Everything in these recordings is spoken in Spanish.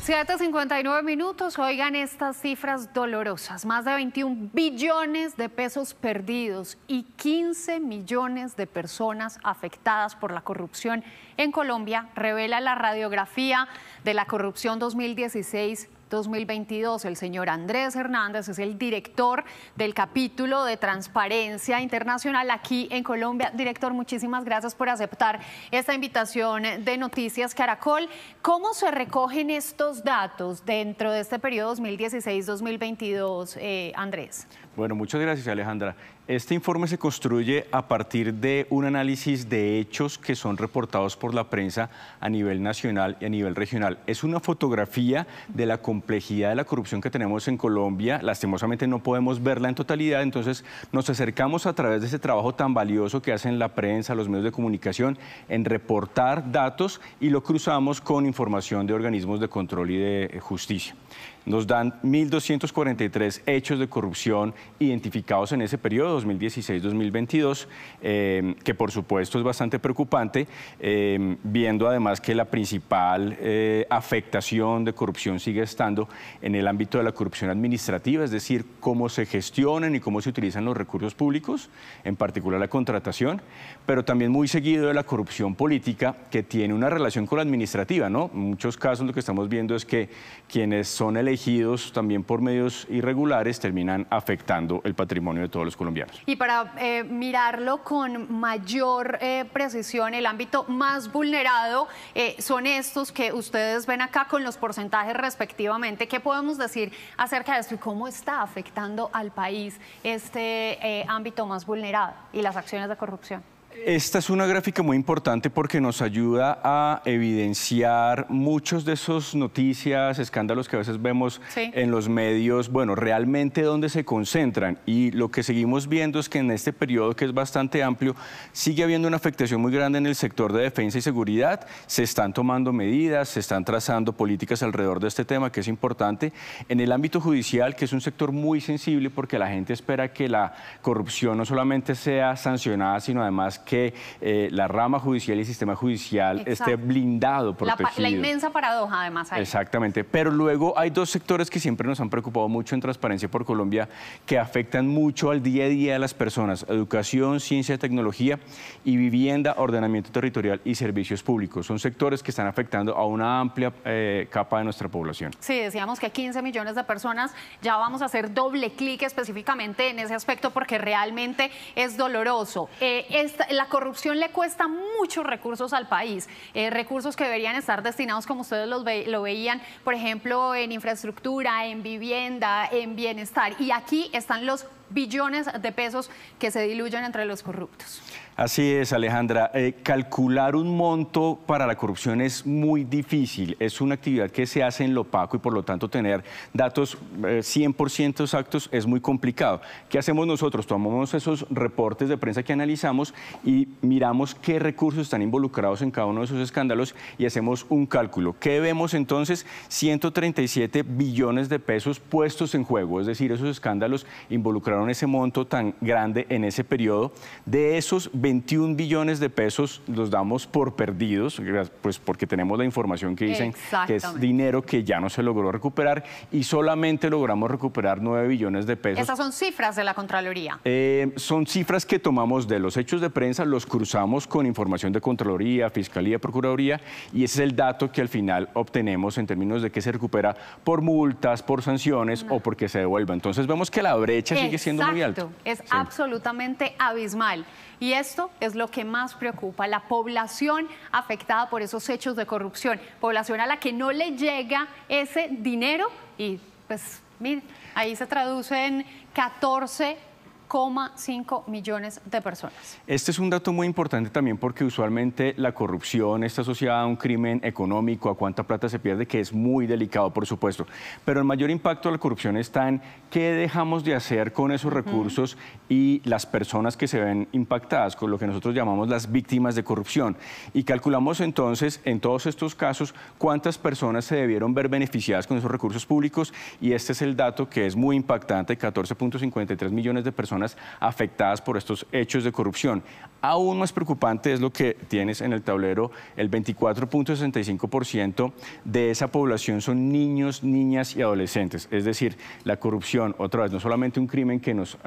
7:59 minutos. Oigan estas cifras dolorosas. Más de 21 billones de pesos perdidos y 15 millones de personas afectadas por la corrupción en Colombia, revela la radiografía de la corrupción 2016-2022. El señor Andrés Hernández es el director del capítulo de Transparencia Internacional aquí en Colombia. Director, muchísimas gracias por aceptar esta invitación de Noticias Caracol. ¿Cómo se recogen estos datos dentro de este periodo 2016-2022, Andrés? Bueno, muchas gracias, Alejandra. Este informe se construye a partir de un análisis de hechos que son reportados por la prensa a nivel nacional y a nivel regional. Es una fotografía de la complejidad de la corrupción que tenemos en Colombia. Lastimosamente no podemos verla en totalidad, entonces nos acercamos a través de ese trabajo tan valioso que hacen la prensa, los medios de comunicación, en reportar datos y lo cruzamos con información de organismos de control y de justicia. Nos dan 1.243 hechos de corrupción identificados en ese periodo 2016-2022, que por supuesto es bastante preocupante, viendo además que la principal afectación de corrupción sigue estando en el ámbito de la corrupción administrativa, es decir, cómo se gestionan y cómo se utilizan los recursos públicos, en particular la contratación, pero también muy seguido de la corrupción política, que tiene una relación con la administrativa, ¿no? En muchos casos lo que estamos viendo es que quienes son elegidos también por medios irregulares terminan afectando el patrimonio de todos los colombianos. Y para mirarlo con mayor precisión, el ámbito más vulnerado son estos que ustedes ven acá con los porcentajes respectivamente. ¿Qué podemos decir acerca de esto y cómo está afectando al país este ámbito más vulnerado y las acciones de corrupción? Esta es una gráfica muy importante porque nos ayuda a evidenciar muchos de esos noticias, escándalos que a veces vemos en los medios, bueno, realmente dónde se concentran. Y lo que seguimos viendo es que en este periodo, que es bastante amplio, sigue habiendo una afectación muy grande en el sector de defensa y seguridad. Se están tomando medidas, se están trazando políticas alrededor de este tema, que es importante. En el ámbito judicial, que es un sector muy sensible porque la gente espera que la corrupción no solamente sea sancionada, sino además que la rama judicial y el sistema judicial esté blindado, protegido. La inmensa paradoja, además. Ahí. Exactamente. Pero luego hay dos sectores que siempre nos han preocupado mucho en Transparencia por Colombia, que afectan mucho al día a día de las personas: educación, ciencia, tecnología y vivienda, ordenamiento territorial y servicios públicos. Son sectores que están afectando a una amplia capa de nuestra población. Sí, decíamos que 15 millones de personas. Ya vamos a hacer doble clic específicamente en ese aspecto porque realmente es doloroso. La corrupción le cuesta muchos recursos al país, recursos que deberían estar destinados, como ustedes lo veían, por ejemplo, en infraestructura, en vivienda, en bienestar. Y aquí están los billones de pesos que se diluyen entre los corruptos. Así es, Alejandra. Calcular un monto para la corrupción es muy difícil. Es una actividad que se hace en lo opaco y por lo tanto tener datos 100% exactos es muy complicado. ¿Qué hacemos nosotros? Tomamos esos reportes de prensa que analizamos y miramos qué recursos están involucrados en cada uno de esos escándalos y hacemos un cálculo. ¿Qué vemos entonces? 137 billones de pesos puestos en juego, es decir, esos escándalos involucraron ese monto tan grande en ese periodo. De esos 21 billones de pesos los damos por perdidos, pues porque tenemos la información que dicen que es dinero que ya no se logró recuperar y solamente logramos recuperar 9 billones de pesos. Esas son cifras de la Contraloría. Son cifras que tomamos de los hechos de prensa, los cruzamos con información de Contraloría, Fiscalía, Procuraduría y ese es el dato que al final obtenemos en términos de que se recupera por multas, por sanciones o porque se devuelva. Entonces vemos que la brecha sigue siendo muy alta. Es absolutamente abismal. Y esto es lo que más preocupa, la población afectada por esos hechos de corrupción, población a la que no le llega ese dinero y pues miren, ahí se traduce en 14,5 millones de personas. Este es un dato muy importante también porque usualmente la corrupción está asociada a un crimen económico, a cuánta plata se pierde, que es muy delicado, por supuesto. Pero el mayor impacto de la corrupción está en qué dejamos de hacer con esos recursos y las personas que se ven impactadas, con lo que nosotros llamamos las víctimas de corrupción. Y calculamos entonces, en todos estos casos, cuántas personas se debieron ver beneficiadas con esos recursos públicos y este es el dato que es muy impactante: 14,53 millones de personas personas afectadas por estos hechos de corrupción. Aún más preocupante es lo que tienes en el tablero: el 24.65% de esa población son niños, niñas y adolescentes. Es decir, la corrupción, otra vez, no solamente un crimen que nos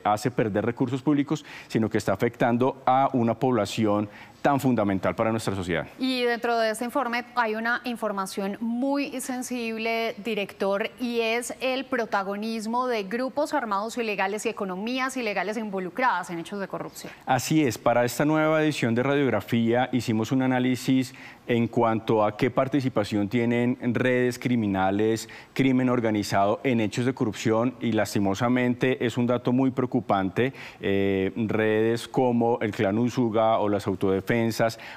hace perder recursos públicos, sino que está afectando a una población tan fundamental para nuestra sociedad. Y dentro de este informe hay una información muy sensible, director, y es el protagonismo de grupos armados ilegales y economías ilegales involucradas en hechos de corrupción. Así es, para esta nueva edición de Radiografía hicimos un análisis en cuanto a qué participación tienen redes criminales, crimen organizado en hechos de corrupción, y lastimosamente es un dato muy preocupante. Redes como el Clan Usuga o las autodefensas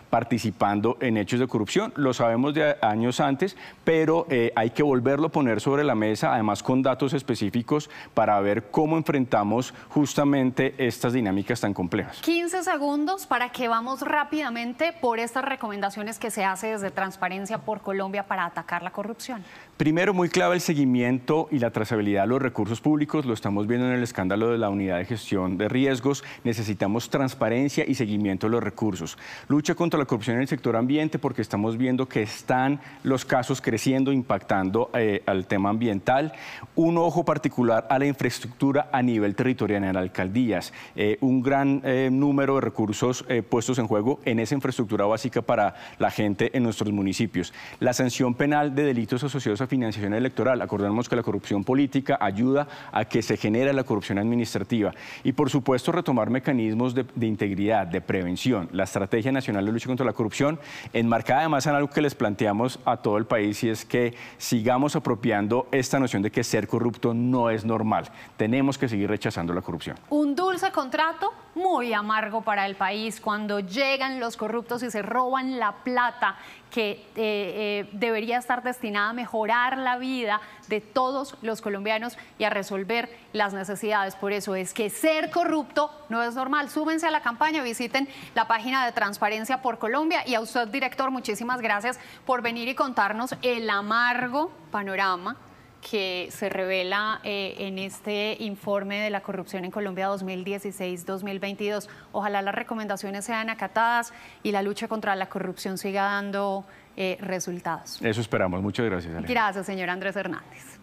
participando en hechos de corrupción. Lo sabemos de años antes, pero hay que volverlo a poner sobre la mesa, además con datos específicos, para ver cómo enfrentamos justamente estas dinámicas tan complejas. 15 segundos para que vamos rápidamente por estas recomendaciones que se hace desde Transparencia por Colombia para atacar la corrupción. Primero, muy clave el seguimiento y la trazabilidad de los recursos públicos. Lo estamos viendo en el escándalo de la Unidad de Gestión de Riesgos. Necesitamos transparencia y seguimiento de los recursos. Lucha contra la corrupción en el sector ambiente, porque estamos viendo que están los casos creciendo, impactando al tema ambiental. Un ojo particular a la infraestructura a nivel territorial en alcaldías. Un gran número de recursos puestos en juego en esa infraestructura básica para la gente en nuestros municipios. La sanción penal de delitos asociados a financiación electoral. Acordemos que la corrupción política ayuda a que se genere la corrupción administrativa. Y por supuesto retomar mecanismos de integridad, de prevención. La Estrategia Nacional de Lucha contra la Corrupción, enmarcada además en algo que les planteamos a todo el país, y es que sigamos apropiando esta noción de que ser corrupto no es normal. Tenemos que seguir rechazando la corrupción. Un dulce contrato muy amargo para el país cuando llegan los corruptos y se roban la plata que debería estar destinada a mejorar la vida de todos los colombianos y a resolver las necesidades. Por eso es que ser corrupto no es normal. Súbense a la campaña, visiten la página de Transparencia por Colombia. Y a usted, director, muchísimas gracias por venir y contarnos el amargo panorama que se revela en este informe de la corrupción en Colombia 2016-2022. Ojalá las recomendaciones sean acatadas y la lucha contra la corrupción siga dando resultados. Eso esperamos. Muchas gracias, Alejandra. Gracias, señor Andrés Hernández.